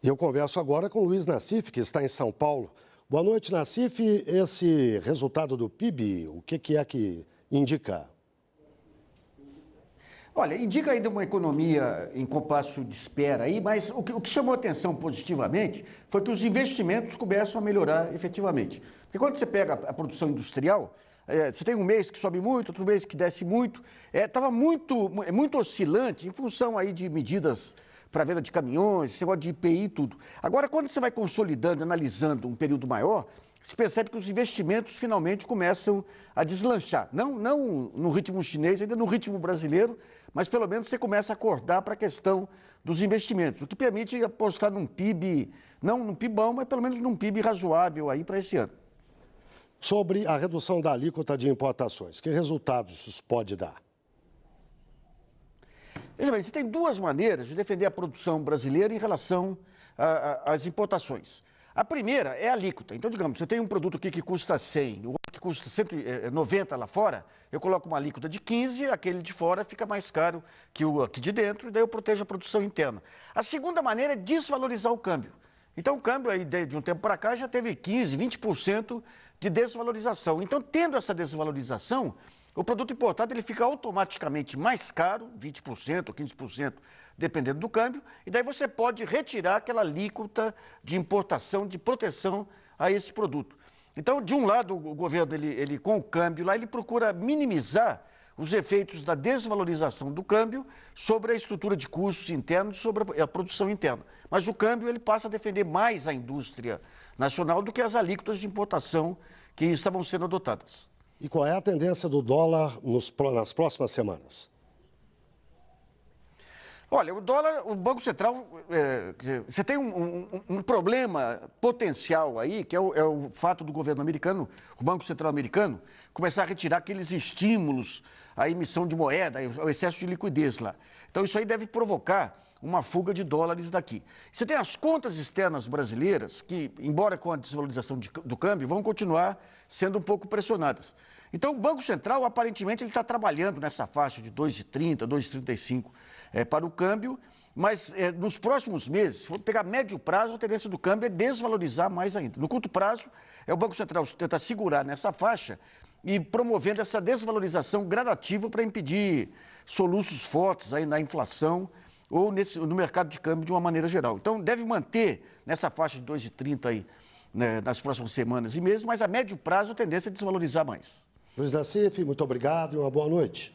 E eu converso agora com Luiz Nassif, que está em São Paulo. Boa noite, Nassif. Esse resultado do PIB, o que é que indica? Olha, indica ainda uma economia em compasso de espera aí, mas o que chamou a atenção positivamente foi que os investimentos começam a melhorar efetivamente. Porque quando você pega a produção industrial, você tem um mês que sobe muito, outro mês que desce muito, estava muito oscilante em função aí de medidas para venda de caminhões, esse negócio de IPI e tudo. Agora, quando você vai consolidando, analisando um período maior, se percebe que os investimentos finalmente começam a deslanchar. Não no ritmo chinês, ainda no ritmo brasileiro, mas pelo menos você começa a acordar para a questão dos investimentos, o que permite apostar num PIB, não num PIB bom, mas pelo menos num PIB razoável aí para esse ano. Sobre a redução da alíquota de importações, que resultados isso pode dar? Veja bem, você tem duas maneiras de defender a produção brasileira em relação às importações. A primeira é a alíquota. Então, digamos, você tem um produto aqui que custa 100, o outro que custa 190 lá fora, eu coloco uma alíquota de 15, aquele de fora fica mais caro que o aqui de dentro, e daí eu protejo a produção interna. A segunda maneira é desvalorizar o câmbio. Então, o câmbio aí de um tempo para cá já teve 15, 20% de desvalorização. Então, tendo essa desvalorização, o produto importado ele fica automaticamente mais caro, 20% ou 15%, dependendo do câmbio, e daí você pode retirar aquela alíquota de importação, de proteção a esse produto. Então, de um lado, o governo, ele com o câmbio lá, ele procura minimizar os efeitos da desvalorização do câmbio sobre a estrutura de custos internos, sobre a produção interna. Mas o câmbio ele passa a defender mais a indústria nacional do que as alíquotas de importação que estavam sendo adotadas. E qual é a tendência do dólar nas próximas semanas? Olha, o dólar, o Banco Central, você tem um problema potencial aí, que é o fato do governo americano, o Banco Central americano, começar a retirar aqueles estímulos à emissão de moeda, ao excesso de liquidez lá. Então isso aí deve provocar uma fuga de dólares daqui. Você tem as contas externas brasileiras que, embora com a desvalorização do câmbio, vão continuar sendo um pouco pressionadas. Então o Banco Central, aparentemente, ele está trabalhando nessa faixa de 2,30, 2,35 para o câmbio, mas nos próximos meses, se for pegar médio prazo, a tendência do câmbio é desvalorizar mais ainda. No curto prazo, o Banco Central tenta segurar nessa faixa e promovendo essa desvalorização gradativa para impedir soluços fortes aí na inflação ou no mercado de câmbio de uma maneira geral. Então, deve manter nessa faixa de 2,30 aí, né, nas próximas semanas e meses, mas a médio prazo a tendência é desvalorizar mais. Luiz Nassif, muito obrigado e uma boa noite.